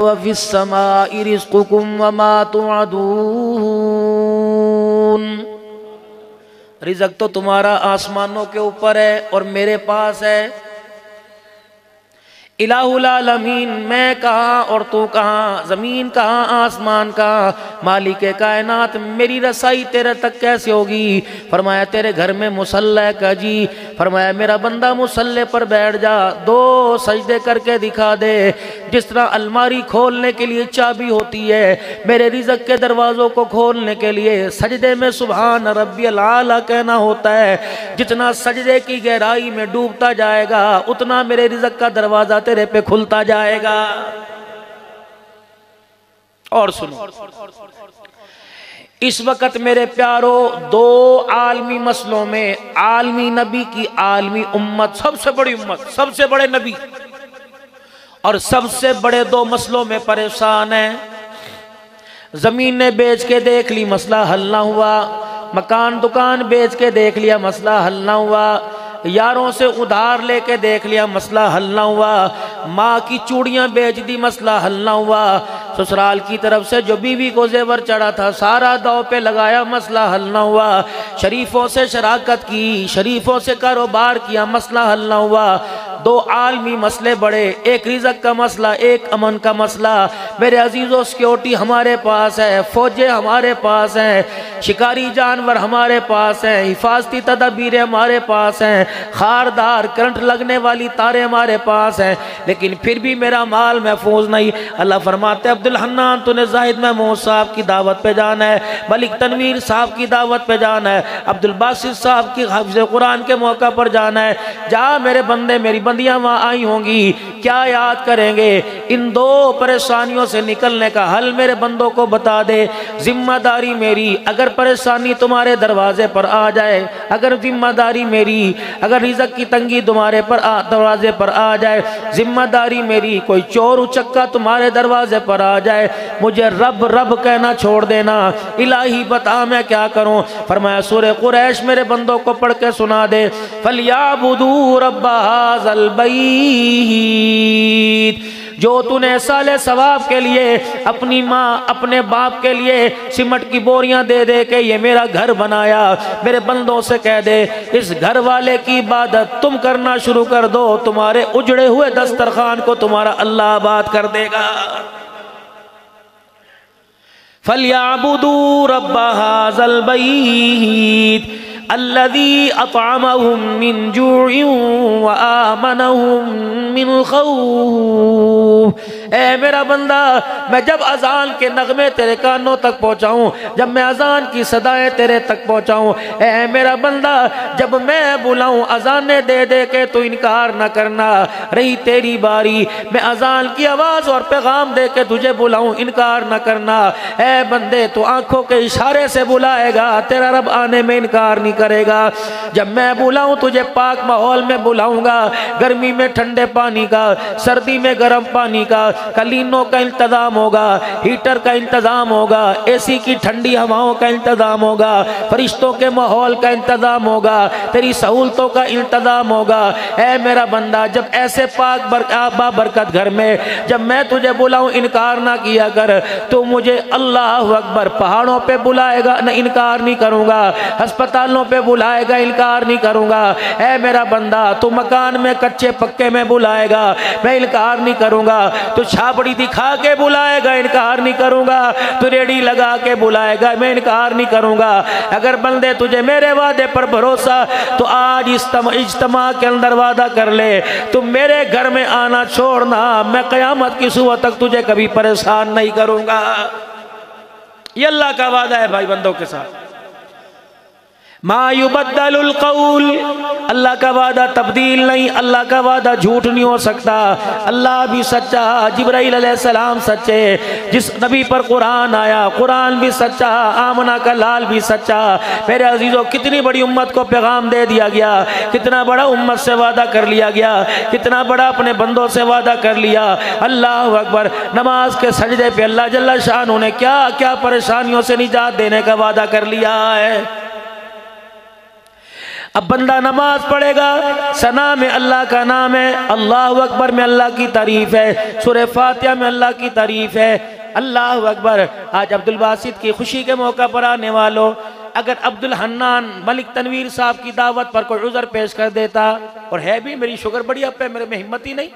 وفی السماء رزقکم وما توعدون، رزق تو تمہارا آسمانوں کے اوپر ہے اور میرے پاس ہے۔ الہ العالمین، میں کہاں اور تو کہاں، زمین کہاں آسمان کہاں، مالک کائنات، میری رسائی تیرے تک کیسے ہوگی؟ فرمایا تیرے گھر میں مصلی کا جی، فرمایا میرا بندہ مصلی پر بیٹھ جا، 2 سجدے کر کے دکھا دے، جس طرح الماری کھولنے کے لیے چابی ہوتی ہے، میرے رزق کے دروازوں کو کھولنے کے لیے سجدے میں سبحان ربی العالی کہنا ہوتا ہے۔ جتنا سجدے کی گہرائی میں ڈوبتا جائے گا اتنا میرے رزق کا دروازہ تیرے پہ کھلتا جائے گا۔ اور سنو، اس وقت میرے پیارو 2 عالمی مسئلوں میں عالمی نبی کی عالمی امت، سب سے بڑی امت، سب سے بڑے نبی اور سب سے بڑے 2 مسئلوں میں پریشان ہیں۔ زمین نے بیچ کے دیکھ لی، مسئلہ حل نہ ہوا، مکان دکان بیچ کے دیکھ لیا، مسئلہ حل نہ ہوا، یاروں سے ادھار لے کے دیکھ لیا، مسئلہ حل نہ ہوا، ماں کی چوڑیاں بیچ دی، مسئلہ حل نہ ہوا، سسرال کی طرف سے جو بیوی کو زیور چڑھا تھا سارا داؤ پہ لگایا، مسئلہ حل نہ ہوا، شریفوں سے شراکت کی، شریفوں سے کاروبار کیا، مسئلہ حل نہ ہوا۔ 2 عالمی مسئلے بڑے، ایک رزق کا مسئلہ، ایک امن کا مسئلہ۔ میرے عزیزوں، سیکیورٹی ہمارے پاس ہے، فوجیں ہمارے پاس ہیں، شکاری جانور ہمارے پاس ہیں، حفاظتی تدابیر ہمارے پاس ہیں، خاردار کرنٹ لگنے والی تاریں ہمارے پاس ہیں، لیکن پھر بھی میرا مال محفوظ نہیں۔ اللہ فرماتے عبدالحنان تو نے زاہد محمود صاحب کی دعوت پہ جانا ہے، ملک تنویر صاحب کی دعوت پہ جانا ہے، عبدالباسط صاحب کی حافظ قرآن کے موقع پر جانا ہے، جا میرے بندے، میری بندیاں وہاں آئی ہوں گی، کیا یاد کریں گے؟ ان 2 پریشانیوں سے نکلنے کا حل میرے بندوں کو بتا دے۔ ذمہ داری میری، اگر پریشانی تمہارے دروازے پر آ جائے، اگر ذمہ داری میری، اگر رزق کی تنگی تمہارے دروازے پر آ جائے، ذمہ داری میری، کوئی چور اچکا تمہارے دروازے پر آ جائے، مجھے رب رب کہنا چھوڑ دینا، الہی بتا میں کیا کروں؟ فرمایا سورہ قریش میرے بندوں کو پڑھ کے سنا دے، فَلْيَعْبُدُوا رَبَّ هَذَا الْبَيْتِ، جو تو نے سال ثواب کے لیے اپنی ماں اپنے باپ کے لیے سمٹ کی بوریاں دے دے کے یہ میرا گھر بنایا، میرے بندوں سے کہہ دے اس گھر والے کی عبادت تم کرنا شروع کر دو، تمہارے اجڑے ہوئے دسترخوان کو تمہارا اللہ آباد کر دے گا۔ فَلْيَعْبُدُوا رَبَّ هَذَا الْبَيْتِ الَّذِي أَطْعَمَهُم مِّن جُوعٍ وَآمَنَهُم مِّنْ خَوْفٍ۔ اے میرا بندہ، میں جب اذان کے نغمے تیرے کانوں تک پہنچاؤں، جب میں اذان کی صدائیں تیرے تک پہنچاؤں، اے میرا بندہ جب میں بلاؤں اذانیں دے دے کے تو انکار نہ کرنا، رہی تیری باری، میں اذان کی آواز اور پیغام دے کے تجھے بلاؤں، انکار نہ کرنا۔ اے بندے تو آنکھوں کے اشارے سے بلائے گا، تیرا رب آنے میں انکار نہیں کرے گا۔ جب میں بلاؤں تجھے پاک ماحول میں بلاؤں گا، گرمی میں ٹھنڈے پانی کا، سردی میں گرم پانی کا، کلینوں کا انتظام ہوگا، ہیٹر کا انتظام ہوگا، اے سی کی ٹھنڈی ہواؤں کا انتظام ہوگا، فرشتوں کے ماحول کا انتظام ہوگا، تیری سہولتوں کا انتظام ہوگا۔ اے میرا بندہ جب ایسے پاک برکت گھر میں جب میں تجھے بلاؤں انکار نہ کیا کر، تو مجھے اللہ اکبر پہاڑوں پہ بلائے گا نہ انکار نہیں کروں گا، ہسپتالوں پہ بلائے گا انکار نہیں کروں گا۔ اے میرا بندہ تو مکان میں کچے پکے میں بلائے گا، میں انکار نہیں کروں گا، تو چھاپڑی دکھا کے بلائے گا انکار نہیں کروں گا، تو ریڑی لگا کے بلائے گا میں انکار نہیں کروں گا۔ اگر بندے تجھے میرے وعدے پر بھروسہ تو آج اجتماع کے اندر وعدہ کر لے تم میرے گھر میں آنا چھوڑنا، میں قیامت کی صبح تک تجھے کبھی پریشان نہیں کروں گا۔ یہ اللہ کا وعدہ ہے بھائی بندوں کے ساتھ، ما یبدل القول، اللہ کا وعدہ تبدیل نہیں، اللہ کا وعدہ جھوٹ نہیں ہو سکتا۔ اللہ بھی سچا، جبرائیل علیہ السلام سچے، جس نبی پر قرآن آیا قرآن بھی سچا، آمنہ کا لال بھی سچا۔ میرے عزیزوں کتنی بڑی امت کو پیغام دے دیا گیا، کتنا بڑا امت سے وعدہ کر لیا گیا، کتنا بڑا اپنے بندوں سے وعدہ کر لیا۔ اللہ اکبر، نماز کے سجدے پہ اللہ جل شانہ نے کیا کیا پریشانیوں سے نجات دینے کا وعدہ کر لیا ہے۔ اب بندہ نماز پڑھے گا، ثنا میں اللہ کا نام ہے، اللہ اکبر میں اللہ کی تعریف ہے، سورہ فاتحہ میں اللہ کی تعریف ہے، اللہ اکبر۔ آج عبد الباسط کی خوشی کے موقع پر آنے والوں، اگر عبد الحنان ملک تنویر صاحب کی دعوت پر کوئی عذر پیش کر دیتا، اور ہے بھی میری شوگر بڑی اپ ہے، میرے میں ہمت ہی نہیں،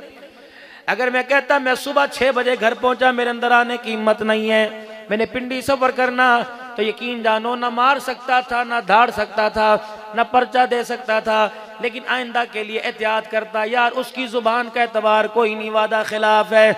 اگر میں کہتا میں صبح 6 بجے گھر پہنچا، میرے اندر آنے کی ہمت نہیں ہے، میں نے پنڈی سفر کرنا، تو یقین جانو نہ مار سکتا تھا، نہ دھاڑ سکتا تھا، نہ پرچہ دے سکتا تھا، لیکن آئندہ کے لیے احتیاط کرتا، یار اس کی زبان کا اعتبار کوئی نہیں، وعدہ خلاف ہے۔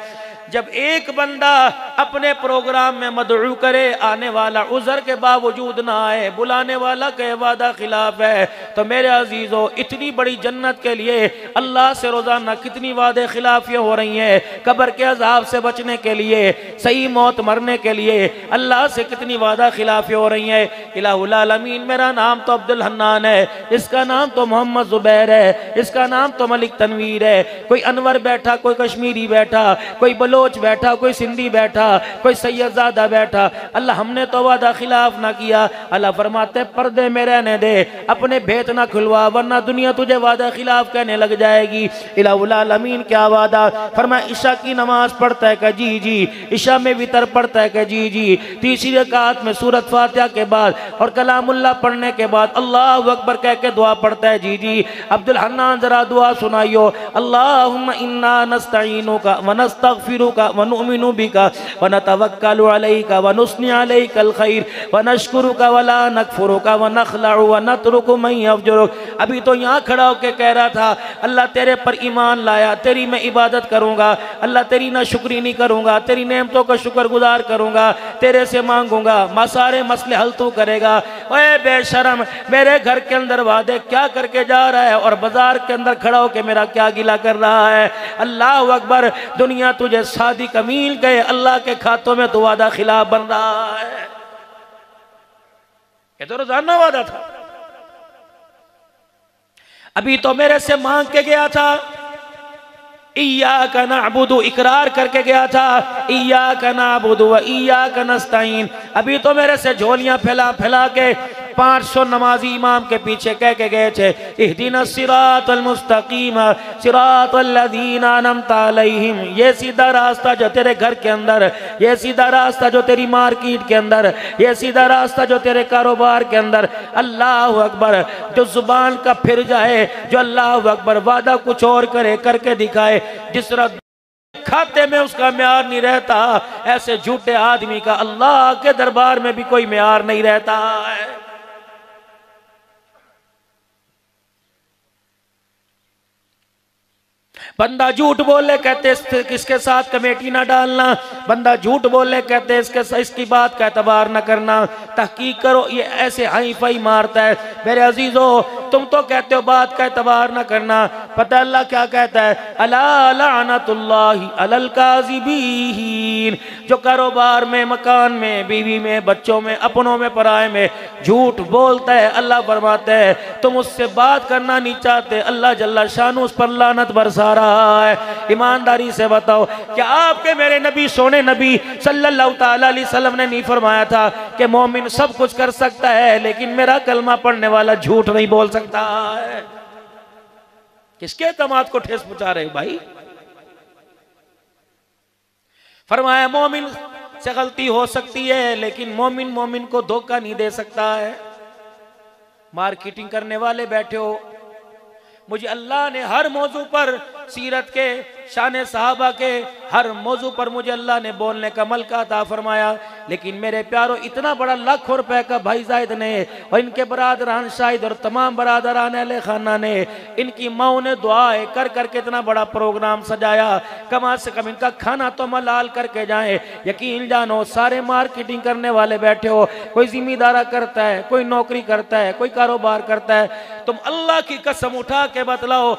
جب ایک بندہ اپنے پروگرام میں مدعو کرے، آنے والا عذر کے باوجود نہ آئے، بلانے والا کہ وعدہ خلاف ہے، تو میرے عزیزو اتنی بڑی جنت کے لیے اللہ سے روزانہ کتنی وعدے خلافیاں ہو رہی ہیں، قبر کے عذاب سے بچنے کے لیے، صحیح موت مرنے کے لیے اللہ سے کتنی وعدہ خلافیاں ہو رہی ہیں۔ الہ العالمین، میرا نام تو عبد الحنان ہے، اس کا نام تو محمد زبیر ہے، اس کا نام تو ملک تنویر ہے، کوئی انور بیٹھا، کوئی کشمیری بیٹھا، کوئی بلوچ بیٹھا، کوئی سندھی بیٹھا، کوئی سید زادہ بیٹھا، اللہ ہم نے تو وعدہ خلاف نہ کیا۔ اللہ فرماتے پردے میں رہنے دے، اپنے بھیت نہ کھلوا، ورنہ دنیا تجھے وعدہ خلاف کہنے لگ جائے گی۔ الہ العالمین کیا وعدہ فرمایا، عشاء کی نماز پڑھتا ہے کہ جی جی، عشاء میں وتر پڑھتا ہے کہ جی جی، تیسری رکعت میں سورۃ فاتحہ کے بعد اور کلام اللہ پڑھنے کے بعد اللہ اکبر کہہ کے دعا پڑھتا ہے، جی جی۔ عبد الحنان ذرا دعا سنائیو، اللہم انا نستعینک ونستغفرک ونؤمن بک ونتوکل علیک ونثنی علیک الخیر ونشکرک ولا نکفرک ونخلع ونترک من یفجرک۔ ابھی تو یہاں کھڑا ہو کے کہہ رہا تھا اللہ تیرے پر ایمان لایا، تیری میں عبادت کروں گا، اللہ تیری نہ شکری نہیں کروں گا، تیری نعمتوں کا شکر گزار کروں گا، تیرے سے مانگوں گا، سارے مسئلے حل تو کرے گا۔ اے بے شرم، میرے گھر کے اندر وعدے کیا کر کے جا رہا ہے، اور بازار کے اندر کھڑا ہو کے میرا کیا گلہ کر رہا ہے۔ اللہ اکبر، دنیا تجھے صادق امین کہے، اللہ کے کھاتوں میں تو وعدہ خلاف بن رہا ہے۔ یہ تو روزانہ وعدہ تھا، ابھی تو میرے سے مانگ کے گیا تھا، ایاک نعبد اقرار کر کے گیا تھا، ایاک نعبد و ایاک نستعین، ابھی تو میرے سے جھولیاں پھیلا پھیلا کے 500 نمازی امام کے پیچھے کہہ کے گئے تھے، اہدنا الصراط المستقیم صراط الذین انعمت علیہم، یہ سیدھا راستہ جو تیرے گھر کے اندر، یہ سیدھا راستہ جو تیری مارکیٹ کے اندر، یہ سیدھا راستہ جو تیرے کاروبار کے اندر۔ اللہ اکبر، جو زبان کا پھر جائے، جو اللہ اکبر وعدہ کچھ اور کرے، کر کے دکھائے، جس طرح کھاتے میں اس کا معیار نہیں رہتا، ایسے جھوٹے آدمی کا اللہ کے دربار میں بھی کوئی معیار نہیں رہتا ہے۔ بندہ جھوٹ بولے کہتے اس کے ساتھ کمیٹی نہ ڈالنا، بندہ جھوٹ بولے کہتے اس کی بات کا اعتبار نہ کرنا، تحقیق کرو یہ ایسے ہائی فائی مارتا ہے۔ میرے عزیزو، تم تو کہتے ہو بات کا اعتبار نہ کرنا، پتہ اللہ کیا کہتا ہے، الا لعنت اللہ علی الکاذبین، جو کاروبار میں، مکان میں، بیوی میں، بچوں میں، اپنوں میں، پرائے میں جھوٹ بولتا ہے، اللہ فرماتا ہے تم اس سے بات کرنا نہیں چاہتے، اللہ جل شانہ اس پر لعنت برسا رہا ہے۔ ایمانداری سے بتاؤ، کیا آپ کے میرے نبی، سونے نبی صلی اللہ تعالیٰ علیہ وسلم نے نہیں فرمایا تھا کہ مومن سب کچھ کر سکتا ہے لیکن میرا کلمہ پڑھنے والا جھوٹ نہیں بول سکتا ہے؟ کس کے اعتماد کو ٹھیس پہنچا رہے بھائی؟ فرمایا مومن سے غلطی ہو سکتی ہے لیکن مومن کو دھوکہ نہیں دے سکتا ہے۔ مارکیٹنگ کرنے والے بیٹھے ہو، مجھے اللہ نے ہر موضوع پر، سیرت کے، شان صحابہ کے ہر موضوع پر مجھے اللہ نے بولنے کا ملکہ عطا فرمایا، لیکن میرے پیارو اتنا بڑا لاکھوں روپے کا بھائی زائد نے اور ان کے برادران شاہد اور تمام برادران اہل خانہ نے، ان کی ماؤں نے دعائیں کر کر کے اتنا بڑا پروگرام سجایا، کم سے کم ان کا کھانا تو ملال کر کے جائیں۔ یقین جانو سارے مارکیٹنگ کرنے والے بیٹھے ہو، کوئی ذمہ دارہ کرتا ہے، کوئی نوکری کرتا ہے، کوئی کاروبار کرتا ہے، تم اللہ کی قسم اٹھا کے بتلاؤ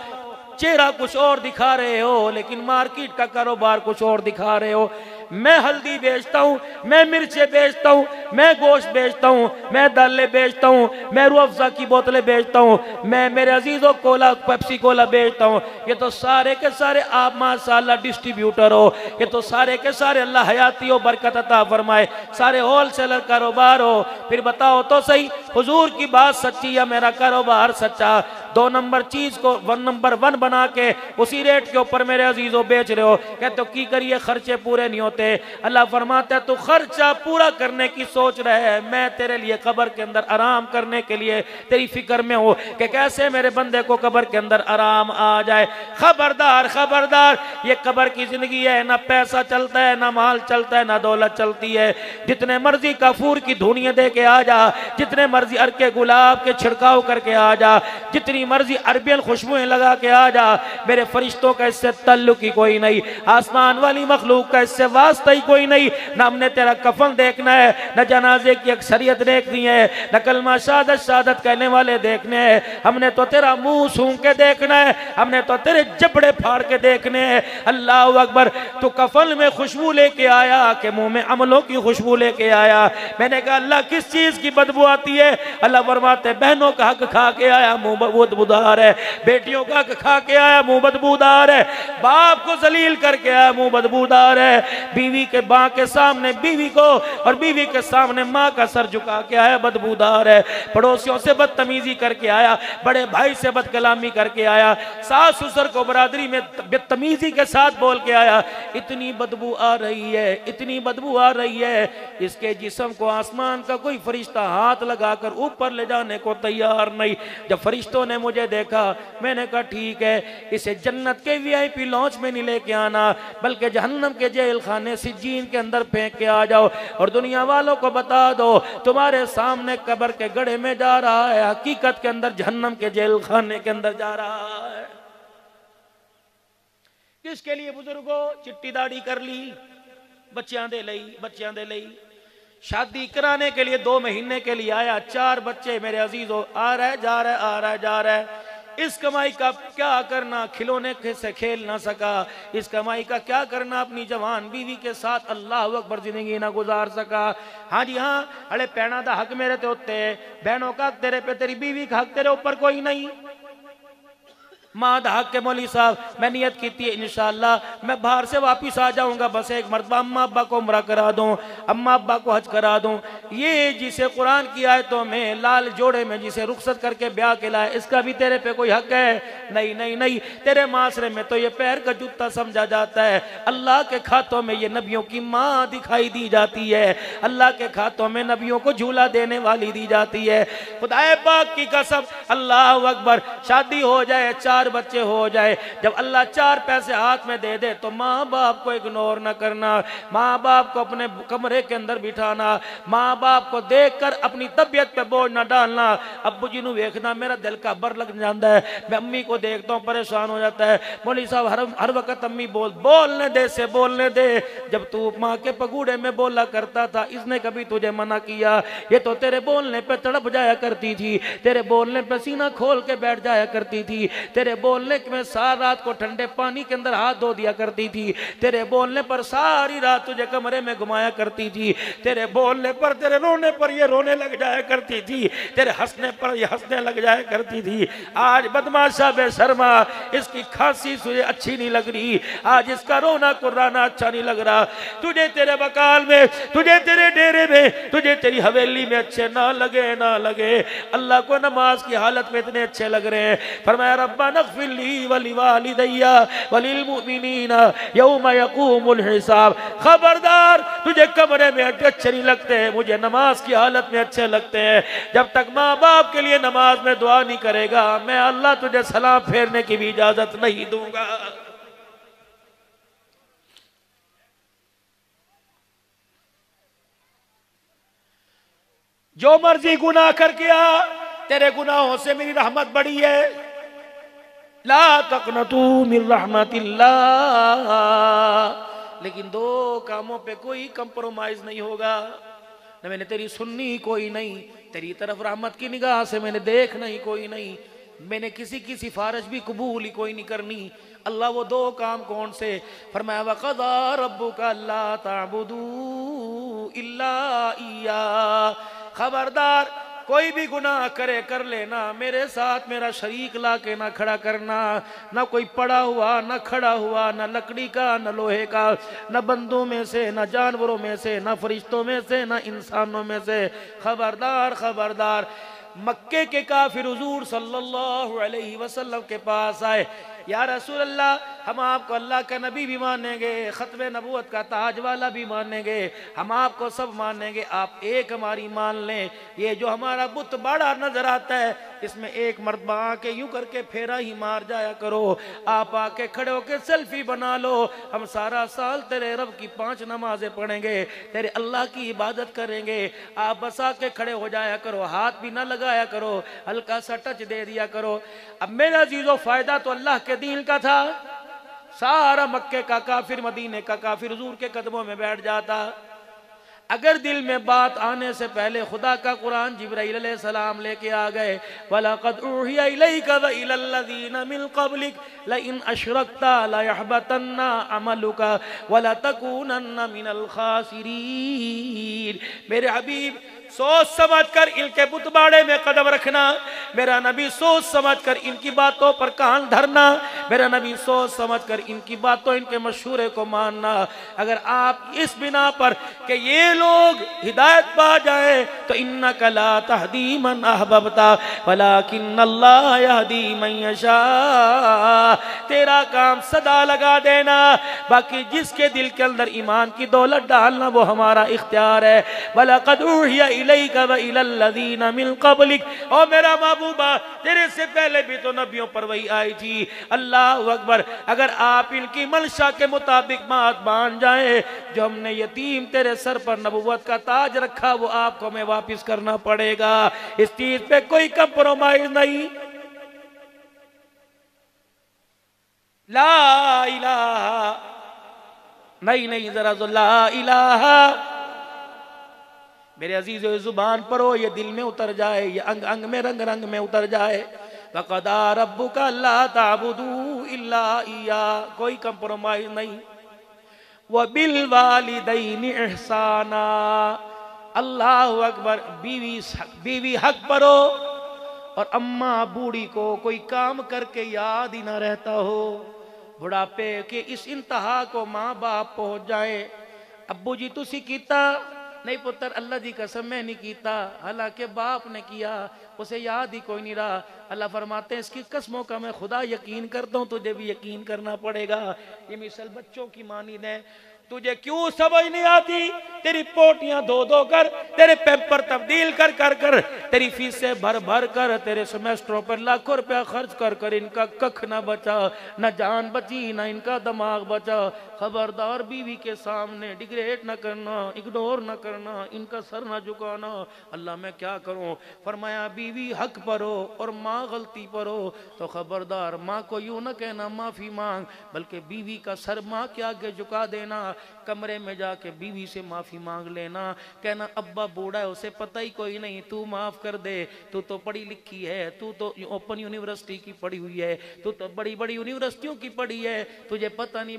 چہرہ کچھ اور دکھا رہے ہو لیکن مارکیٹ کا کاروبار کچھ اور دکھا رہے ہو. میں ہلدی بیچتا ہوں، میں مرچیں بیچتا ہوں، میں گوشت بیچتا ہوں، میں دالیں بیچتا ہوں، میں روح افزا کی بوتلیں بیچتا ہوں، میں میرے عزیزوں کولا پیپسی کولا بیچتا ہوں. یہ تو سارے کے سارے آپ ماشاءاللہ ڈسٹریبیوٹر ہو. یہ تو سارے کے سارے اللہ حیاتی و برکت عطا فرمائے سارے ہول سیلر کاروبار ہو. پھر بتاؤ تو صحیح حضور کی بات سچی یا میرا کاروبار سچا؟ 2 نمبر چیز کو 1 نمبر 1 بنا کے اسی ریٹ کے اوپر میرے عزیزوں بیچ رہے ہو. کہتے ہو کی کریے خرچے پورے نہیں ہوتے. اللہ فرماتا ہے تو خرچہ پورا کرنے کی سوچ رہے ہے، میں تیرے لیے قبر کے اندر آرام کرنے کے لیے تیری فکر میں ہوں کہ کیسے میرے بندے کو قبر کے اندر آرام آ جائے. خبردار خبردار، یہ قبر کی زندگی ہے، نہ پیسہ چلتا ہے، نہ مال چلتا ہے، نہ دولت چلتی ہے. جتنے مرضی کافور کی دھونیاں دے کے آ جا، جتنے مرضی ارکے گلاب کے چھڑکاؤ کر کے آ جا، جتنی مرضی عربین خوشبوئیں لگا کے آ جا، میرے فرشتوں کا اس سے تعلق ہی کوئی نہیں، آسمان والی مخلوق کا اس سے واسطہ ہی کوئی نہیں. نہ ہم نے تیرا کفن دیکھنا ہے، نہ جنازے کی اکثریت دیکھنی ہے، نہ کلمہ شہادت شہادت کہنے والے دیکھنے ہیں. ہم نے تو تیرا منہ سونگ کے دیکھنا ہے، ہم نے تو تیرے جبڑے پھاڑ کے دیکھنے ہیں. اللہ اکبر. تو کفن میں خوشبو لے کے آیا کہ منہ میں عملوں کی خوشبو لے کے آیا؟ میں نے کہا اللہ کس چیز کی بدبو آتی ہے؟ اللہ فرماتے بہنوں کا حق کھا کے آیا منہ بدبودار ہے، بیٹیوں کا حق کھا کے آیا منہ بدبودار ہے، باپ کو ذلیل کر کے آیا منہ بدبودار ہے، بیوی کے ماں کے سامنے بیوی کو اور بیوی کے سامنے ماں کا سر جھکا کے آیا بدبودار ہے، پڑوسیوں سے بدتمیزی کر کے آیا، بڑے بھائی سے بد کلامی کر کے آیا، ساس سسر کو برادری میں بدتمیزی کے ساتھ بول کے آیا. اتنی بدبو آ رہی ہے، اتنی بدبو آ رہی ہے، اس کے جسم کو آسمان کا کوئی فرشتہ ہاتھ لگا کر اوپر لے جانے کو تیار نہیں. جب فرشتوں نے مجھے دیکھا میں نے کہا ٹھیک ہے، اسے جنت کے VIP لانچ میں نہیں لے کے آنا بلکہ جہنم کے جیل خانے سجین کے اندر پھینک کے آ جاؤ اور دنیا والوں کو بتا دو تمہارے سامنے قبر کے گڑھے میں جا رہا ہے، حقیقت کے اندر جہنم کے جیل خانے کے اندر جا رہا ہے. کس کے لیے بزرگوں؟ چٹی داڑھی کر لی، بچیاں دے لئی، شادی کرانے کے لیے 2 مہینے کے لیے آیا، 4 بچے میرے عزیزوں، آ رہا ہے جا رہا ہے. اس کمائی کا کیا کرنا؟ کھلونے سے کھیل نہ سکا. اس کمائی کا کیا کرنا؟ اپنی جوان بیوی کے ساتھ اللہ اکبر زندگی نہ گزار سکا. ہاں جی ہاں، اڑے پینا دا حق میرے تے ہوتے، بہنوں کا حق تیرے پہ، تیری بیوی کا حق تیرے اوپر کوئی نہیں. ماں دا حق کے مولوی صاحب میں نیت کی تھی انشاءاللہ میں باہر سے واپس آ جاؤں گا، بس ایک مرتبہ اماں ابا کو عمرہ کرا دوں، اماں ابا کو حج کرا دوں. یہ جسے قرآن کی آیتوں میں لال جوڑے میں جسے رخصت کر کے بیاہ کے لائے، اس کا بھی تیرے پہ کوئی حق ہے؟ نہیں. تیرے معاشرے میں تو یہ پیر کا جوتا سمجھا جاتا ہے. اللہ کے کھاتوں میں یہ نبیوں کی ماں دکھائی دی جاتی ہے، اللہ کے کھاتوں میں نبیوں کو جھولا دینے والی دی جاتی ہے. خدا پاک کی قسم اللہ اکبر، شادی ہو جائے، 4 بچے ہو جائے، جب اللہ 4 پیسے ہاتھ میں دے دے تو ماں باپ کو اگنور نہ کرنا، ماں باپ کو اپنے کمرے کے اندر بٹھانا، ماں باپ کو دیکھ کر اپنی طبیعت پہ بوجھ نہ ڈالنا. ابو جی نو دیکھنا میرا دل کا بر لگ جاتا ہے، میں امی کو دیکھتا ہوں پریشان ہو جاتا ہے. مولوی صاحب ہر وقت امی بولنے دے. جب تو ماں کے پگوڑے میں بولا کرتا تھا اس نے کبھی تجھے منع کیا؟ یہ تو تیرے بولنے پہ تڑپ جایا کرتی تھی، تیرے بولنے پہ سینہ کھول کے بیٹھ جایا کرتی تھی، تیرے بولنے میں ساری رات کو ٹھنڈے پانی کے اندر ہاتھ دھو دیا کرتی تھی، تیرے بولنے پر ساری رات تجھے کمرے میں گھمایا کرتی تھی، تیرے بولنے پر تیرے رونے پر یہ رونے لگ جایا کرتی تھی، تیرے ہنسنے پر یہ ہنسنے لگ جایا کرتی تھی. آج بدماشا بے شرما اس کی کھانسی تجھے اچھی نہیں لگ رہی، آج اس کا رونا کرانا اچھا نہیں لگ رہا. تجھے تیرے بقال میں، تجھے تیرے ڈیرے میں، تجھے تیری حویلی میں اچھے نہ لگے. اللہ کو نماز کی حالت میں اتنے اچھے لگ رہے ہیں. فرمایا ربنا اغفر لی ولوالدی وللمؤمنین یوم یقوم الحساب. خبردار تجھے کمرے میں اچھے نہیں لگتے ہیں، مجھے نماز کی حالت میں اچھے لگتے ہیں. جب تک ماں باپ کے لیے نماز میں دعا نہیں کرے گا میں اللہ تجھے سلام پھیرنے کی بھی اجازت نہیں دوں گا. جو مرضی گناہ کر کیا، تیرے گناہوں سے میری رحمت بڑی ہے. لا تقنطوا من رحمت اللہ. لیکن 2 کاموں پہ کوئی کمپرومائز نہیں ہوگا. نہ میں نے تیری سننی کوئی نہیں، تیری طرف رحمت کی نگاہ سے میں نے دیکھنا ہی کوئی نہیں. میں نے کسی کی سفارش بھی قبول ہی کوئی نہیں کرنی۔ اللہ وہ دو کام کون سے؟ فرمایا وَقَضَىٰ رَبُّكَ أَلَّا تَعْبُدُوا إِلَّا إِيَّاهُ، خبردار کوئی بھی گناہ کرے کر لینا، میرے ساتھ میرا شریک لا کے نہ کھڑا کرنا، نہ کوئی پڑا ہوا نہ کھڑا ہوا، نہ لکڑی کا نہ لوہے کا، نہ بندوں میں سے نہ جانوروں میں سے نہ فرشتوں میں سے نہ انسانوں میں سے، خبردار خبردار۔ مکے کے کافر حضور صلی اللہ علیہ وسلم کے پاس آئے، یا رسول اللہ ہم آپ کو اللہ کا نبی بھی مانیں گے، ختم نبوت کا تاج والا بھی مانیں گے، ہم آپ کو سب مانیں گے، آپ ایک ہماری مان لیں، یہ جو ہمارا بت بڑا نظر آتا ہے اس میں ایک مرتبہ آ کے یوں کر کے پھیرا ہی مار جایا کرو، آپ آ کے کھڑے ہو کے سیلفی بنا لو، ہم سارا سال تیرے رب کی 5 نمازیں پڑھیں گے، تیرے اللہ کی عبادت کریں گے، آپ بس آ کے کھڑے ہو جایا کرو، ہاتھ بھی نہ لگایا کرو، ہلکا سا ٹچ دے دیا کرو۔ اب میرا عزیزو فائدہ تو اللہ کے دین کا تھا، سارا مکے کا کافر مدینے کا کافر حضور کے قدموں میں بیٹھ جاتا۔ اگر دل میں بات آنے سے پہلے خدا کا قرآن جبرائیل علیہ السلام لے کے آ گئے، وَلَقَدْ أُوحِيَ إِلَيْكَ وَإِلَى الَّذِينَ مِن قَبْلِكَ لَئِنْ أَشْرَكْتَ لَيَحْبَطَنَّ عَمَلُكَ وَلَتَكُونَنَّ مِنَ الْخَاسِرِينَ۔ میرے حبیب سوچ سمجھ کر ان کے بت باڑے میں قدم رکھنا، میرا نبی سوچ سمجھ کر ان کی باتوں پر کان دھرنا، میرا نبی سوچ سمجھ کر ان کی باتوں ان کے مشورے کو ماننا۔ اگر آپ اس بنا پر کہ یہ لوگ ہدایت پا جائیں تو اِنَّكَ لَا تَهْدِي مَنْ أَحْبَبْتَ وَلَكِنَّ اللَّهَ يَهْدِي مَنْ يَشَاءُ، تیرا کام صدا لگا دینا، باقی جس کے دل کے اندر ایمان کی دولت ڈالنا وہ ہمارا اختیار ہے۔ وَلَقَدْ أُوحِيَ إِلَيْكَ وَإِلَى الَّذِينَ مِن قَبْلِكَ، اور میرا محبوبہ تیرے سے پہلے بھی تو نبیوں پر وہی آئی تھی۔ اللہ اکبر، اگر آپ ان کی منشا کے مطابق بات مان جائیں، جو ہم نے یتیم تیرے سر پر نبوت کا تاج رکھا وہ آپ کو ہمیں واپس کرنا پڑے گا، اس چیز پہ کوئی کمپرومائز نہیں۔ لا الہ، نہیں ذرا لا الہ، میرے عزیز زبان پر ہو، یہ دل میں اتر جائے، یہ انگ انگ میں رنگ رنگ میں اتر جائے۔ وَقَضَىٰ رَبُّكَ أَلَّا تَعْبُدُوا إِلَّا إِيَّاهُ، کوئی کمپرومائز نہیں۔ وَبِالْوَالِدَيْنِ إِحْسَانًا، اللہ اکبر، بیوی حق پر ہو اور اماں بوڑھی کو کوئی کام کر کے یاد ہی نہ رہتا ہو، بڑھاپے کے اس انتہا کو ماں باپ پہنچ جائے، ابو جی تسی کیتا نہیں پتر، اللہ دی قسم میں نہیں کیتا، حالانکہ باپ نے کیا، اسے یاد ہی کوئی نہیں رہا۔ اللہ فرماتے ہیں اس کی قسموں کا میں خدا یقین کرتا ہوں، تجھے بھی یقین کرنا پڑے گا۔ یہ مثال بچوں کی مانند ہے، تجھے کیوں سمجھ نہیں آتی؟ تیری پوٹیاں دھو دھو کر، تیرے پیمپر تبدیل کر کر، تیری فیسیں بھر بھر کر، تیرے سمیسٹروں پر لاکھوں روپیہ خرچ کر ان کا ککھ نہ بچا، نہ جان بچی نہ ان کا دماغ بچا۔ خبردار بیوی کے سامنے ڈیگریڈ نہ کرنا، اگنور نہ کرنا، ان کا سر نہ جھکانا۔ اللہ میں کیا کروں؟ فرمایا بیوی حق پر ہو اور ماں غلطی پر ہو تو خبردار ماں کو یوں نہ کہنا معافی مانگ، بلکہ بیوی کا سر ماں کے آگے جھکا دینا، کمرے میں جا کے بیوی سے معافی مانگ لینا، کہنا ابا بوڑھا ہے اسے پتہ ہی کوئی نہیں، تو معاف کر دے، تو تو پڑھی لکھی ہے، تو تو اوپن یونیورسٹی کی پڑھی ہوئی ہے، تو تو بڑی بڑی یونیورسٹیوں کی پڑھی ہے، تجھے پتہ نہیں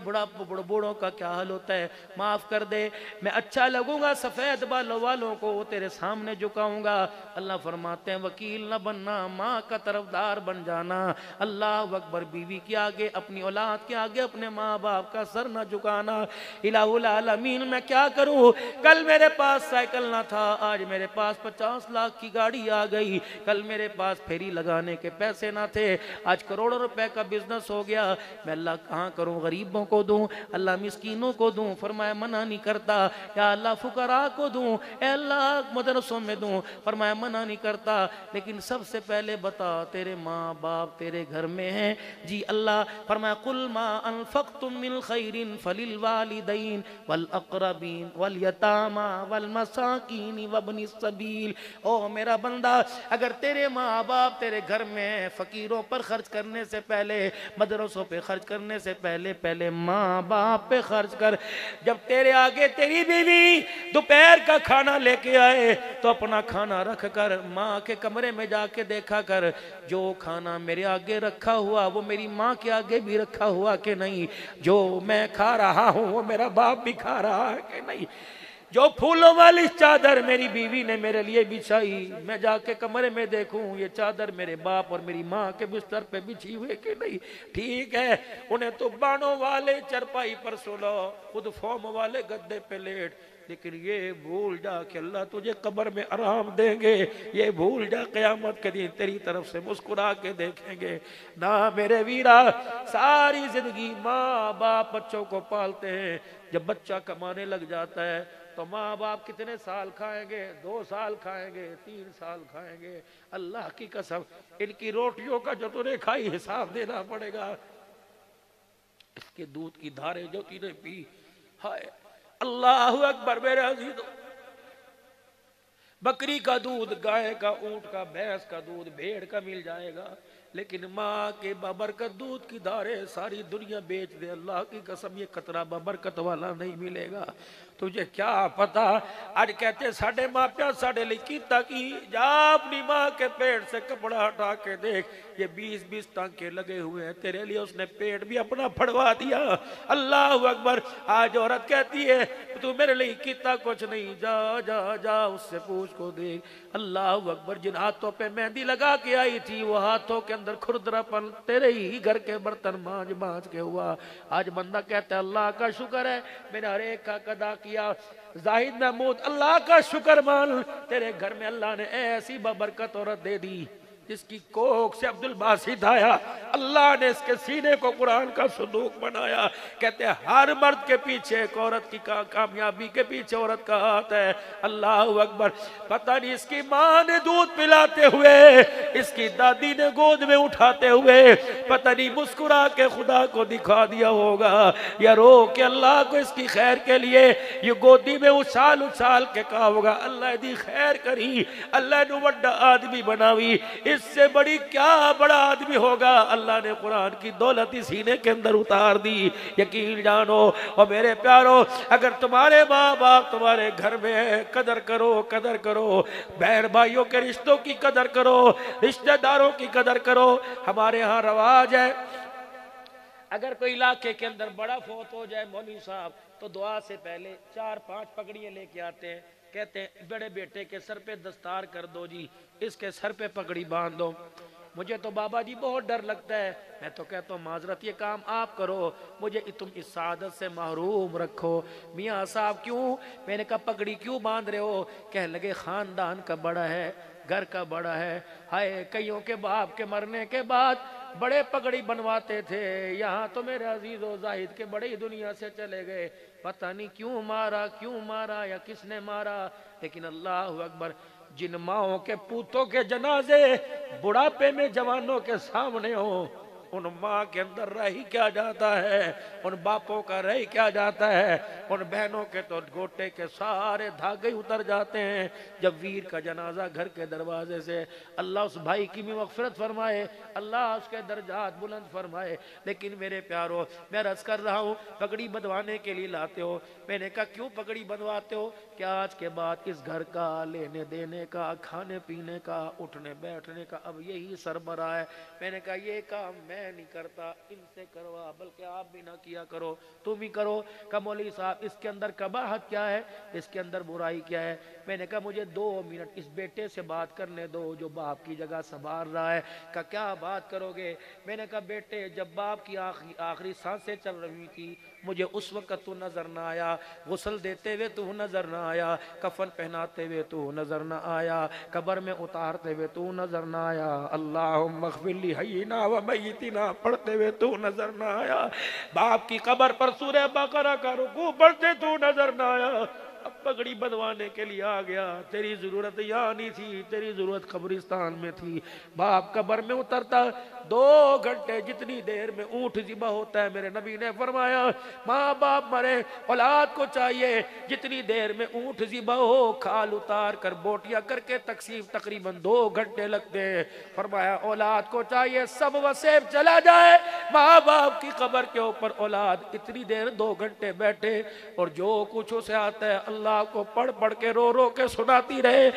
بوڑھوں کا کیا حال ہوتا ہے، معاف کر دے، میں اچھا لگوں گا سفید بالوں والوں کو تیرے سامنے جھکاؤں گا۔ اللہ فرماتے ہیں وکیل نہ بننا، ماں کا طرفدار بن جانا۔ اللہ اکبر، بیوی کے آگے، اپنی اولاد کے آگے اپنے ماں باپ کا سر نہ جھکانا۔ الہ العالمین میں کیا کروں؟ کل میرے پاس سائیکل نہ تھا، آج میرے پاس 50 لاکھ کی گاڑی آ گئی، کل میرے پاس پھیری لگانے کے پیسے نہ تھے، آج کروڑوں روپے کا بزنس ہو گیا، میں اللہ کہاں کروں؟ غریبوں کو دوں، اللہ مسکینوں کو دوں، فرمایا منع نہیں کرتا، یا اللہ فقراء کو دوں، اے اللہ مدرسوں میں دوں، فرمایا منع نہیں کرتا، لیکن سب سے پہلے بتا تیرے ماں باپ تیرے گھر میں ہیں؟ جی اللہ، فرمایا قل ما انفقتم من خیر فللوالدین والاقربین والیتامی والمساکین وابن السبیل۔ او میرا بندہ، اگر تیرے ماں باپ تیرے گھر میں، فقیروں پر خرچ کرنے سے پہلے، مدرسوں پہ خرچ کرنے سے پہلے ماں باپ پہ خرچ کر۔ جب تیرے آگے تیری بیوی دوپہر کا کھانا لے کے آئے تو اپنا کھانا رکھ کر ماں کے کمرے میں جا کے دیکھا کر جو کھانا میرے آگے رکھا ہوا وہ میری ماں کے آگے بھی رکھا ہوا کہ نہیں، جو میں کھا رہا ہوں وہ میرا باپ بھی کھا رہا ہے کہ نہیں، جو پھولوں والی چادر میری بیوی نے میرے لیے بچھائی میں جا کے کمرے میں دیکھوں یہ چادر میرے باپ اور میری ماں کے بستر پہ بچھی ہوئے کہ نہیں۔ ٹھیک ہے انہیں تو بانوں والے چرپائی پر سولا، خود فوم والے گدے پہ لیٹ، لیکن یہ بھول جا کہ اللہ تجھے قبر میں آرام دیں گے، یہ بھول جا قیامت کے دن تیری طرف سے مسکرا کے دیکھیں گے۔ نہ میرے ویرا، ساری زندگی ماں باپ بچوں کو پالتے ہیں، جب بچہ کمانے لگ جاتا ہے تو ماں باپ کتنے سال کھائیں گے؟ 2 سال کھائیں گے، 3 سال کھائیں گے۔ اللہ کی قسم ان کی روٹیوں کا جو تو نے کھائی حساب دینا پڑے گا، اس کے دودھ کی دھاریں جو تی نے پی، ہائے اللہ اکبر میرے عزیزو، بکری کا دودھ، گائے کا، اونٹ کا، بھینس کا دودھ، بھیڑ کا مل جائے گا، لیکن ماں کے بابرکت دودھ کی دھاریں ساری دنیا بیچ دے، اللہ کی قسم یہ قطرہ بابرکت والا نہیں ملے گا۔ تجھے کیا پتا آج کہتے ہیں ساڑھے ماں پیاں ساڑھے لکی تاکی، جا اپنی ماں کے پیٹ سے کپڑا ہٹا کے دیکھ، یہ 20 ٹانکے لگے ہوئے ہیں، تیرے لیے اس نے پیٹ بھی اپنا پھڑوا دیا۔ اللہ اکبر۔ آج عورت کہتی ہے تو میرے لیے کیتا کچھ نہیں، جا جا جا اس سے پوچھ کو دیکھ۔ اللہ اکبر۔ جن ہاتھوں پہ مہندی لگا کے آئی تھی وہ ہاتھوں کے اندر کھردرا پن تیرے ہی گھر کے برتن مانج کے ہوا۔ آج بندہ کہتا ہے اللہ کا شکر ہے میں نے ہر ایک کا قضا کیا۔ زاہد محمود اللہ کا شکر مان، تیرے گھر میں اللہ نے ایسی بابرکت عورت دے دی جس کی کوکھ سے عبد الباسط آیا، اللہ نے اس کے سینے کو قرآن کا صندوق بنایا۔ کہتے ہیں ہر مرد کے پیچھے ایک عورت کی کامیابی کے پیچھے عورت کا ہاتھ ہے۔ اللہ اکبر۔ پتہ نہیں اس کی ماں نے دودھ پلاتے ہوئے، اس کی دادی نے گود میں اٹھاتے ہوئے، پتہ نہیں مسکرا کے خدا کو دکھا دیا ہوگا یا رو کہ اللہ کو اس کی خیر کے لیے یہ گودی میں اچھال اچھال کے کہا ہوگا اللہ دی خیر کری، اللہ نے وڈا آدمی بناوی، اس سے بڑی کیا بڑا آدمی ہوگا۔ اللہ نے قرآن کی دولت سینے کے اندر اتار دی۔ یقین جانو اور میرے پیارو، اگر تمہارے ماں باپ تمہارے گھر میں ہے، قدر کرو، قدر کرو، بہن بھائیوں کے رشتوں کی قدر کرو، رشتہ داروں کی قدر کرو۔ ہمارے ہاں رواج ہے اگر کوئی علاقے کے اندر بڑا فوت ہو جائے مولوی صاحب تو دعا سے پہلے 4-5 پگڑیاں لے کے آتے ہیں، کہتے ہیں بڑے بیٹے کے سر پہ دستار کر دو جی، اس کے سر پہ پگڑی باندھ دو۔ مجھے تو بابا جی بہت ڈر لگتا ہے، میں تو کہتا ہوں معذرت یہ کام آپ کرو، مجھے تم اس سعادت سے محروم رکھو۔ میاں صاحب کیوں؟ میں نے کہا پگڑی کیوں باندھ رہے ہو؟ کہنے لگے خاندان کا بڑا ہے، گھر کا بڑا ہے، ہائے کئیوں کے باپ کے مرنے کے بعد بڑے پگڑی بنواتے تھے، یہاں تو میرے عزیز و زاہد کے بڑے ہی دنیا سے چلے گئے، پتہ نہیں کیوں مارا یا کس نے مارا۔ لیکن اللہ اکبر، جن ماؤں کے پوتوں کے جنازے بڑھاپے میں جوانوں کے سامنے ہوں، ان ماں کے اندر رہی کیا جاتا ہے، ان باپوں کا رہی کیا جاتا ہے، ان بہنوں کے تو گوٹے کے سارے دھاگے اتر جاتے ہیں جب ویر کا جنازہ گھر کے دروازے سے۔ اللہ اس بھائی کی بھی مغفرت فرمائے، اللہ اس کے درجات بلند فرمائے۔ لیکن میرے پیارو، میں عرض کر رہا ہوں پگڑی بندھوانے کے لیے لاتے ہو، میں نے کہا کیوں پگڑی بندھواتے ہو؟ کہ آج کے بعد اس گھر کا لینے دینے کا، کھانے پینے کا، اٹھنے بیٹھنے کا اب یہی سربراہ ہے۔ میں نے کہا یہ کام میں نہیں کرتا، ان سے کروا، بلکہ آپ بھی نہ کیا کرو، تم ہی کرو۔ کہ مولوی صاحب اس کے اندر قباحت کیا ہے، اس کے اندر برائی کیا ہے؟ میں نے کہا مجھے 2 منٹ اس بیٹے سے بات کرنے دو جو باپ کی جگہ سنبھال رہا ہے۔ کہ کیا بات کرو گے؟ میں نے کہا بیٹے جب باپ کی آخری سانسیں چل رہی تھی مجھے اس وقت تو نظر نہ آیا، غسل دیتے ہوئے تو نظر نہ آیا، کفن پہناتے ہوئے تو نظر نہ آیا، قبر میں اتارتے ہوئے تو نظر نہ آیا، اللہم اغفر لی حینا و میتنا پڑھتے ہوئے تو نظر نہ آیا، باپ کی قبر پر سورہ بقرہ کا رکوع پڑھتے تو نظر نہ آیا۔ اب پگڑی بندھوانے کے لیے آ گیا، تیری ضرورت یہاں نہیں تھی، تیری ضرورت قبرستان میں تھی۔ باپ قبر میں اترتا 2 گھنٹے جتنی دیر میں اونٹ ذبح ہوتا ہے، میرے نبی نے فرمایا ماں باپ مرے اولاد کو چاہیے جتنی دیر میں اونٹ ذبح ہو کھال اتار کر بوٹیاں کر کے تقسیم تقریباً 2 گھنٹے لگتے ہیں۔ فرمایا اولاد کو چاہیے سب وسیب چلا جائے، ماں باپ کی قبر کے اوپر اولاد اتنی دیر 2 گھنٹے بیٹھے اور جو کچھ اسے آتا ہے اللہ اللہ کو پڑھ پڑھ کے رو رو کے سناتی رہے،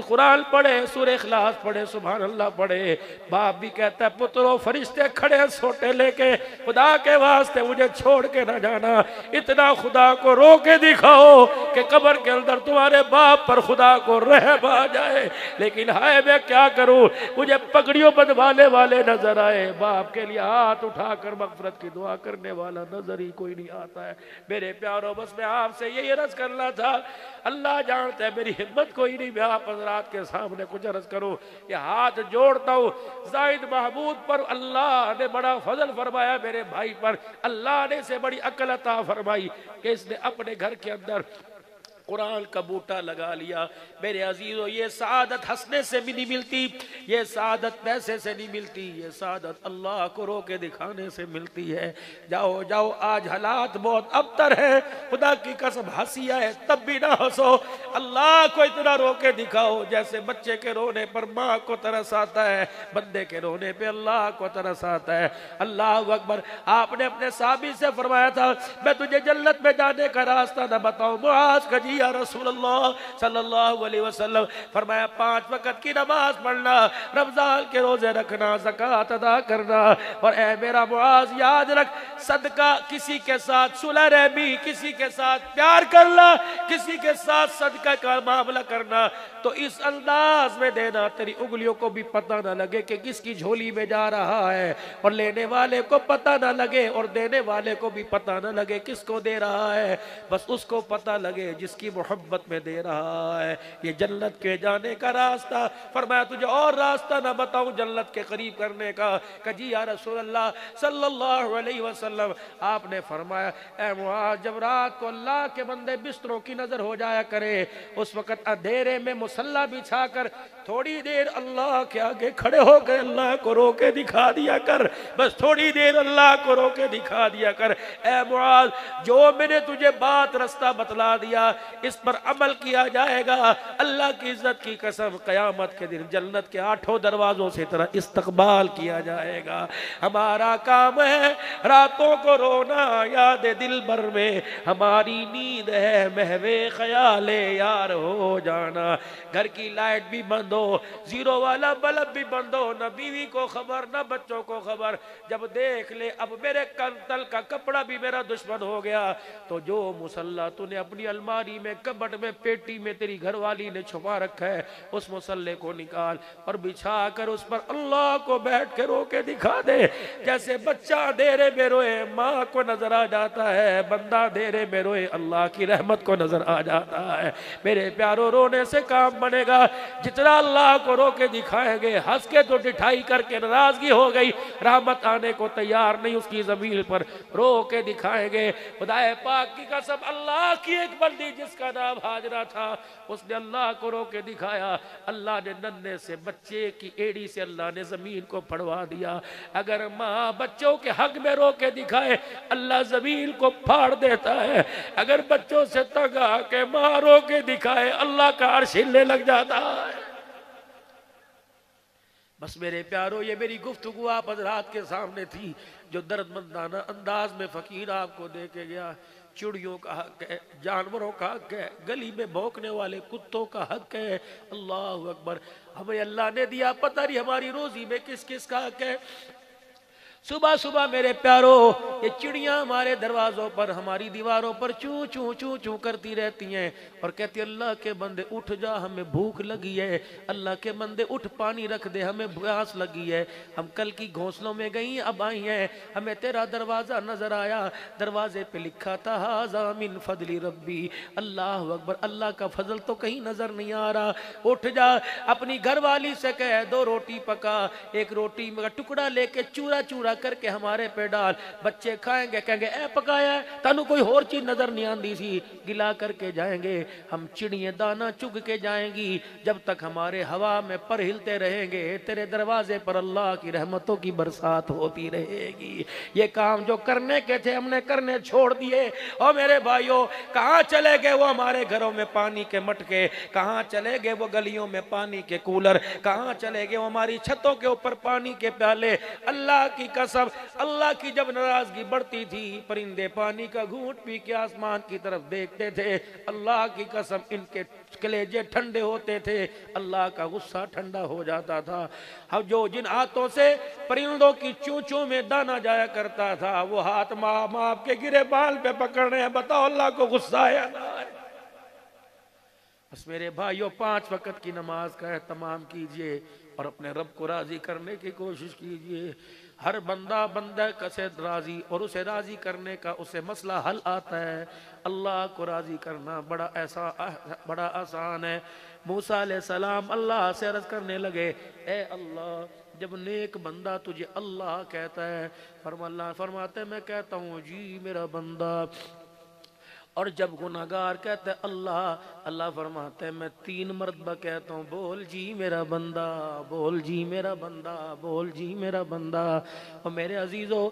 قرآن پڑھے، سورہ اخلاص پڑھے، سبحان اللہ پڑھے۔ باپ بھی کہتا ہے پترو فرشتے کھڑے سوٹے لے کے، خدا کے واسطے مجھے چھوڑ کے نہ جانا، اتنا خدا کو رو کے دکھاؤ کہ قبر کے اندر تمہارے باپ پر خدا کو رحم آ جائے۔ لیکن ہائے میں کیا کروں، مجھے پگڑیوں بندھوانے والے نظر آئے، باپ کے لیے ہاتھ اٹھا کر مغفرت کی دعا کرنے والا نظر ہی کوئی نہیں آتا ہے۔ میرے پیاروں، بس میں آپ سے یہی عرض کرنا تھا، اللہ جانتا ہے میری ہمت کوئی نہیں، میں آپ حضرات کے سامنے کچھ عرض کروں، یہ ہاتھ جوڑتا ہوں۔ زائد محمود پر اللہ نے بڑا فضل فرمایا، میرے بھائی پر اللہ نے سے بڑی عقل عطا فرمائی کہ اس نے اپنے گھر کے اندر قرآن کا بوٹا لگا لیا۔ میرے عزیزو، یہ سعادت ہنسنے سے بھی نہیں ملتی، یہ سعادت پیسے سے نہیں ملتی، یہ سعادت اللہ کو رو کے دکھانے سے ملتی ہے۔ جاؤ جاؤ، آج حالات بہت ابتر ہیں، خدا کی قسم ہنسی آئے تب بھی نہ ہنسو، اللہ کو اتنا رو کے دکھاؤ جیسے بچے کے رونے پر ماں کو ترس آتا ہے، بندے کے رونے پہ اللہ کو ترس آتا ہے۔ اللہ اکبر۔ آپ نے اپنے صحابی سے فرمایا تھا، میں تجھے جنت میں جانے کا راستہ نہ بتاؤں؟ معاذ کا جی یا رسول اللہ صلی اللہ علیہ وسلم۔ فرمایا 5 وقت کی نماز پڑھنا، رمضان کے روزے رکھنا، زکوٰۃ ادا کرنا، اور اے میرا معاذ یاد رکھ، صدقہ کسی کے ساتھ صلح رحمی، کسی کے ساتھ پیار کرنا، کسی کے ساتھ صدقہ کا معاملہ کرنا تو اس انداز میں دینا تیری انگلیوں کو بھی پتہ نہ لگے کہ کس کی جھولی میں جا رہا ہے، اور لینے والے کو پتہ نہ لگے اور دینے والے کو بھی پتہ نہ لگے کس کو دے رہا ہے، بس اس کو پتہ لگے جس کی محبت میں دے رہا ہے۔ یہ جنت کے جانے کا راستہ۔ فرمایا تجھے اور راستہ نہ بتاؤں جنت کے قریب کرنے کا؟ کہ جی یا رسول اللہ صلی اللہ علیہ وسلم۔ آپ نے فرمایا اے معاذ، جب رات کو اللہ کے بندے بستروں کی نظر ہو جایا کرے، اس وقت اندھیرے میں مصلی بچھا کر تھوڑی دیر اللہ کے آگے کھڑے ہو کے اللہ کو رو کے دکھا دیا کر، بس تھوڑی دیر اللہ کو رو کے دکھا دیا کر۔ اے معاذ، جو میں نے تجھے بات رستہ بتلا دیا اس پر عمل کیا جائے گا، اللہ کی عزت کی قسم قیامت کے دن جنت کے 8 دروازوں سے طرح استقبال کیا جائے گا۔ ہمارا کام ہے راتوں کو رونا یاد دل بھر میں، ہماری نیند ہے محو خیال یار ہو جانا۔ گھر کی لائٹ بھی بند ہو، زیرو والا بلب بھی بند ہو، نہ بیوی کو خبر نہ بچوں کو خبر، جب دیکھ لے اب میرے کنتل کا کپڑا بھی میرا دشمن ہو گیا، تو جو مصلی تو نے اپنی الماری میں، کبٹ میں، پیٹی میں تیری گھر والی نے چھپا رکھا ہے، اس مصلی کو نکال اور بچھا کر اس پر اللہ کو بیٹھ کے رو کے دکھا دے۔ جیسے بچہ اندھیرے میں روئے ماں کو نظر آ جاتا ہے، بندہ اندھیرے میں روئے اللہ کی رحمت کو نظر آ جاتا ہے۔ میرے پیاروں، رونے سے کام بنے گا، جتنا اللہ کو رو کے دکھائیں گے، ہنس کے تو ڈٹھائی کر کے ناراضگی ہو گئی، رحمت آنے کو تیار نہیں اس کی زمین پر، رو کے دکھائیں گے۔ خدا پاک کی قسم، اللہ کی ایک بندی جس کا نام ہاجرہ تھا، اس نے اللہ کو رو کے دکھایا، اللہ نے ننھے سے بچے کی ایڑی سے اللہ نے زمین کو پھڑوا دیا۔ اگر ماں بچوں کے حق میں رو کے دکھائے، اللہ زمین کو پھاڑ دیتا ہے۔ اگر بچوں سے تنگ آ کے ماں رو کے دکھائے، اللہ کا عرش ہلنے لگ جاتا ہے۔ بس میرے پیارو، یہ میری گفتگو آپ حضرات کے سامنے تھی، جو درد مندانہ انداز میں فقیر آپ کو دے کے گیا۔ چڑیوں کا حق ہے، جانوروں کا حق ہے، گلی میں بھونکنے والے کتوں کا حق ہے۔ اللہ اکبر۔ ہمیں اللہ نے دیا، پتہ نہیں ہماری روزی میں کس کس کا حق ہے۔ صبح صبح میرے پیارو، یہ چڑیاں ہمارے دروازوں پر، ہماری دیواروں پر چوں چوں چوں چوں کرتی رہتی ہیں اور کہتی اللہ کے بندے اٹھ جا، ہمیں بھوک لگی ہے، اللہ کے بندے اٹھ پانی رکھ دے، ہمیں پیاس لگی ہے، ہم کل کی گھونسلوں میں گئی اب آئی ہیں، ہمیں تیرا دروازہ نظر آیا، دروازے پہ لکھا تھا ھذا من فضل ربی۔ اللہ اکبر، اللہ کا فضل تو کہیں نظر نہیں آ رہا۔ اٹھ جا، اپنی گھر والی سے کہہ 2 روٹی پکا، 1 روٹی کا ٹکڑا لے کے چورا چورا کر کے ہمارے پہ ڈال، بچے کھائیں گے، کہیں گے اے پکایا ہے، تانوں کوئی اور چیز نظر نہیں آندی سی، گلا کر کے جائیں گے۔ ہم چڑیاں دانہ چگ کے جائیں گی، جب تک ہمارے ہوا میں پر ہلتے رہیں گے، تیرے دروازے پر اللہ کی رحمتوں کی برسات ہوتی رہے گی۔ یہ کام جو کرنے کے تھے ہم نے کرنے چھوڑ دیے۔ اور میرے بھائیوں، کہاں چلے گئے وہ ہمارے گھروں میں پانی کے مٹکے، کہاں چلے گئے وہ گلیوں میں پانی کے کولر، کہاں چلے گئے وہ ہماری چھتوں کے اوپر پانی کے پیالے۔ اللہ کی قسم، اللہ کی جب ناراضگی بڑھتی تھی پرندے پانی کا گھونٹ پی کے آسمان کی طرف دیکھتے تھے، اللہ کی قسم ان کے کلیجے ٹھنڈے ہوتے تھے، اللہ کا غصہ ٹھنڈا ہو جاتا تھا۔ جو جن ہاتھوں سے پرندوں کی چونچوں میں دانا جایا کرتا تھا، وہ ہاتھ ماں آپ کے گرے بال پہ پکڑ رہے ہیں، بتاؤ اللہ کو غصہ ہے یا نہ ہے؟ بس میرے بھائیوں، 5 وقت کی نماز کا اہتمام کیجئے اور اپنے رب کو راضی کرنے کی کوشش کیجئے۔ ہر بندہ سے راضی اور اسے راضی کرنے کا اسے مسئلہ حل آتا ہے۔ اللہ کو راضی کرنا بڑا آسان ہے۔ موسیٰ علیہ السلام اللہ سے عرض کرنے لگے، اے اللہ، جب نیک بندہ تجھے اللہ کہتا ہے، اللہ فرماتے ہیں میں کہتا ہوں جی میرا بندہ، اور جب گناہگار کہتے ہیں اللہ فرماتے ہیں میں 3 مرتبہ کہتا ہوں بول جی میرا بندہ، بول جی میرا بندہ، بول جی میرا بندہ۔ اور میرے عزیزو،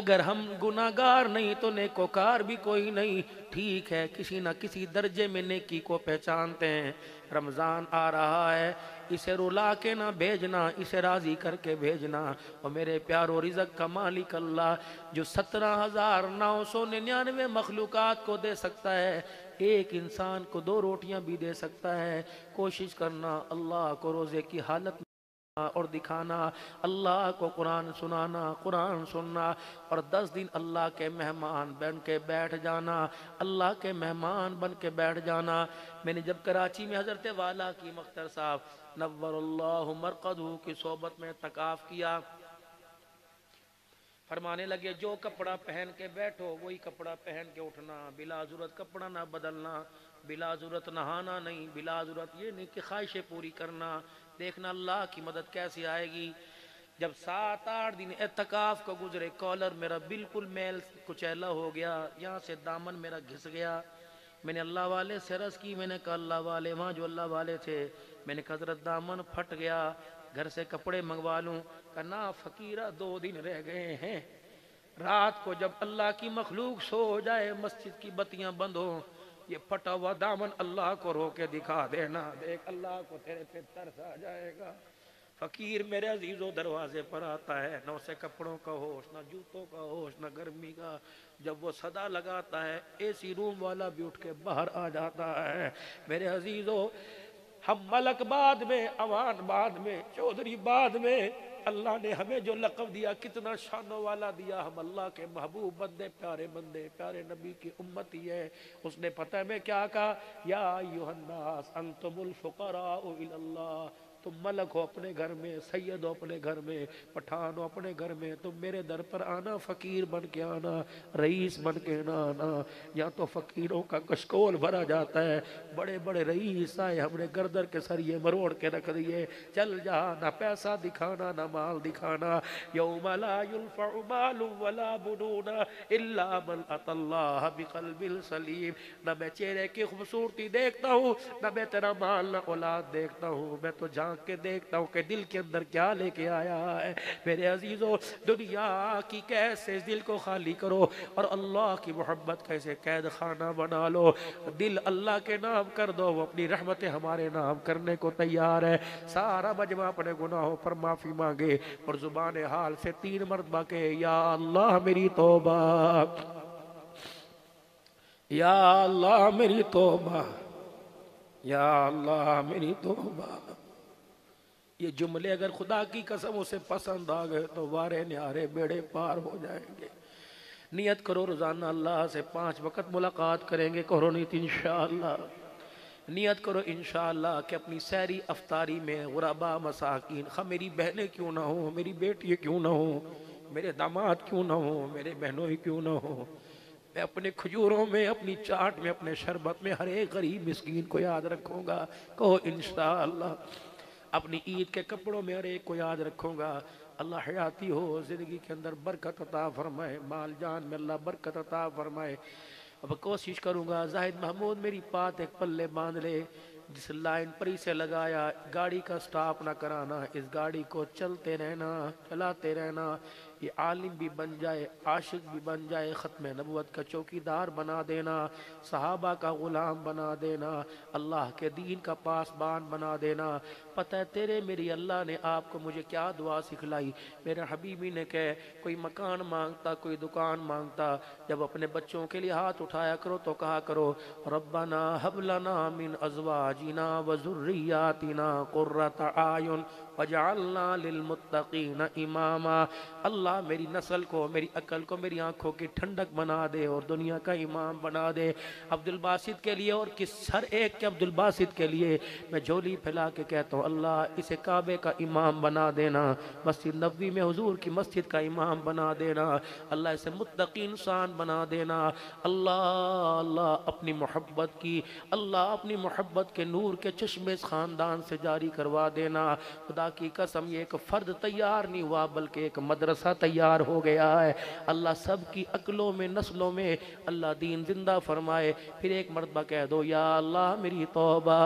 اگر ہم گناہگار نہیں تو نیکوکار بھی کوئی نہیں، ٹھیک ہے کسی نہ کسی درجے میں نیکی کو پہچانتے ہیں۔ رمضان آ رہا ہے، اسے رلا کے نہ بھیجنا، اسے راضی کر کے بھیجنا۔ اور میرے پیارو، رزق کا مالک اللہ جو 17,999 مخلوقات کو دے سکتا ہے، ایک انسان کو 2 روٹیاں بھی دے سکتا ہے۔ کوشش کرنا اللہ کو روزے کی حالت میں اور دکھانا، اللہ کو قرآن سنانا، قرآن سننا، اور 10 دن اللہ کے مہمان بن کے بیٹھ جانا، اللہ کے مہمان بن کے بیٹھ جانا۔ میں نے جب کراچی میں حضرت والا کی مختار صاحب نور اللہ مرقدہ کی صحبت میں اعتکاف کیا، فرمانے لگے جو کپڑا پہن کے بیٹھو وہی کپڑا پہن کے اٹھنا، بلا ضرورت کپڑا نہ بدلنا، بلا ضرورت نہانا نہیں، بلا ضرورت یہ نہیں کہ خواہشیں پوری کرنا۔ دیکھنا اللہ کی مدد کیسی آئے گی۔ جب 7-8 دن اعتکاف کو گزرے، کالر میرا بالکل میل کچیلا ہو گیا، یہاں سے دامن میرا گھس گیا۔ میں نے اللہ والے سے عرض کی، میں نے کہا اللہ والے، وہاں جو اللہ والے تھے، میں نے کہا حضرت دامن پھٹ گیا، گھر سے کپڑے منگوا لوں؟ کہا نا فقیرہ 2 دن رہ گئے ہیں۔ رات کو جب اللہ کی مخلوق سو جائے، مسجد کی بتیاں بند ہوں، یہ پھٹا ہوا دامن اللہ کو رو کے دکھا دینا، دیکھ اللہ کو تیرے پہ ترس آ جائے گا۔ فقیر میرے عزیزو دروازے پر آتا ہے، نہ اسے کپڑوں کا ہوش، نہ جوتوں کا ہوش، نہ گرمی کا۔ جب وہ صدا لگاتا ہے، اے سی روم والا بھی اٹھ کے باہر آ جاتا ہے۔ میرے عزیزو، ہم ملک بعد میں، اوان بعد میں، چودھری بعد میں، اللہ نے ہمیں جو لقب دیا کتنا شانوں والا دیا۔ ہم اللہ کے محبوب بندے، پیارے نبی کی امتی ہے۔ اس نے پتہ ہے میں کیا کہا، یا ایھا الناس انتم الفقراء الی اللہ، تم ملک ہو اپنے گھر میں، سید ہو اپنے گھر میں، پٹھان ہو اپنے گھر میں، تم میرے در پر آنا، فقیر بن کے آنا، رئیس بن کے نہ آنا۔ یا تو فقیروں کا کشکول بھرا جاتا ہے، بڑے بڑے رئیس آئے، ہم نے گردر کے سریے مروڑ کے رکھ دیے، چل جا، نہ پیسہ دکھانا نہ مال دکھانا۔ یوم لا ينفع مال ولا بنون الا من اتى اللہ بقلب سلیم۔ نہ میں چہرے کی خوبصورتی دیکھتا ہوں، نہ میں تیرا مال نہ اولاد دیکھتا ہوں، میں تو جھانک کے دیکھتا ہوں کہ دل کے اندر کیا لے کے آیا ہے۔ میرے عزیزو، دنیا کی کیسے دل کو خالی کرو اور اللہ کی محبت کیسے قید خانہ بنا لو۔ دل اللہ کے نام کر دو، وہ اپنی رحمتیں ہمارے نام کرنے کو تیار ہے۔ سارا مجمع اپنے گناہوں پر معافی مانگے اور زبان حال سے 3 مرتبہ کہ یا اللہ میری توبہ، یا اللہ میری توبہ، یا اللہ میری توبہ۔ یہ جملے اگر خدا کی قسم اسے پسند آ گئے تو وارے نیارے بیڑے پار ہو جائیں گے۔ نیت کرو روزانہ اللہ سے 5 وقت ملاقات کریں گے، کرو نیت انشاءاللہ۔ نیت کرو انشاءاللہ کہ اپنی سحری افطاری میں غربا مساکین، میری بہنیں کیوں نہ ہوں، میری بیٹی کیوں نہ ہوں، میرے داماد کیوں نہ ہوں، میرے بہنوں کیوں نہ ہوں، میں اپنے کھجوروں میں، اپنی چاٹ میں، اپنے شربت میں ہر ایک غریب مسکین کو یاد رکھوں گا، کہو انشاءاللہ۔ اپنی عید کے کپڑوں میں ہر ایک کو یاد رکھوں گا۔ اللہ حیاتی ہو، زندگی کے اندر برکت عطا فرمائے، مال جان میں اللہ برکت عطا فرمائے۔ اب کوشش کروں گا زاہد محمود میری بات ایک پلے باندھ لے، جس لائن پر اسے لگایا، گاڑی کا سٹاپ نہ کرانا، اس گاڑی کو چلتے رہنا، چلاتے رہنا۔ یہ عالم بھی بن جائے، عاشق بھی بن جائے، ختم نبوت کا چوکیدار بنا دینا، صحابہ کا غلام بنا دینا، اللہ کے دین کا پاسبان بنا دینا۔ پتہ ہے تیرے میری اللہ نے آپ کو مجھے کیا دعا سکھلائی؟ میرے حبیبی نے کہ کوئی مکان مانگتا، کوئی دکان مانگتا، جب اپنے بچوں کے لیے ہاتھ اٹھایا کرو تو کہا کرو ربنا ہب لنا من ازواجنا وذریاتنا قرۃ اعین وجعلنا للمتقین اماما۔ اللہ میری نسل کو، میری عقل کو، میری آنکھوں کی ٹھنڈک بنا دے اور دنیا کا امام بنا دے۔ عبد الباسط کے لیے اور ہر ایک کے عبد الباسط کے لیے میں جھولی پھیلا کے کہتا ہوں اللہ اسے کعبے کا امام بنا دینا، مسجد نبوی میں حضور کی مسجد کا امام بنا دینا، اللہ اسے متقی انسان بنا دینا۔ اللہ اللہ اپنی محبت کی، اللہ اپنی محبت کے نور کے چشمے اس خاندان سے جاری کروا دینا۔ خدا کی قسم یہ ایک فرد تیار نہیں ہوا بلکہ ایک مدرسہ تیار ہو گیا ہے۔ اللہ سب کی عقلوں میں، نسلوں میں اللہ دین زندہ فرمائے۔ پھر ایک مرتبہ کہہ دو یا اللہ میری توبہ،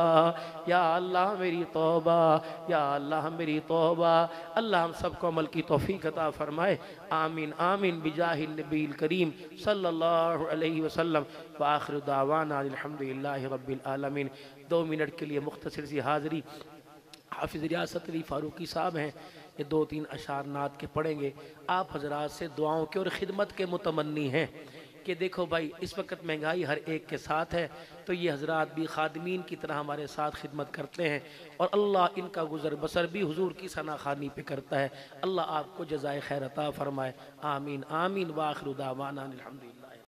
یا اللہ میری توبہ، یا اللہ میری توبہ۔ اللہ ہم سب کو عمل کی توفیق عطا فرمائے، آمین آمین بجاہ النبی الکریم صلی اللہ علیہ وسلم۔ وآخر دعوانا الحمدللہ رب العالمین۔ 2 منٹ کے لیے مختصر سی حاضری، حافظ ریاست علی فاروقی صاحب ہیں، یہ 2-3 اشعار نعت کے پڑھیں گے۔ آپ حضرات سے دعاؤں کے اور خدمت کے متمنی ہیں کہ دیکھو بھائی اس وقت مہنگائی ہر ایک کے ساتھ ہے، تو یہ حضرات بھی خادمین کی طرح ہمارے ساتھ خدمت کرتے ہیں اور اللہ ان کا گزر بسر بھی حضور کی ثنا خوانی پہ کرتا ہے۔ اللہ آپ کو جزائے خیر عطا فرمائے، آمین آمین۔ وآخر دعوانا الحمدللہ۔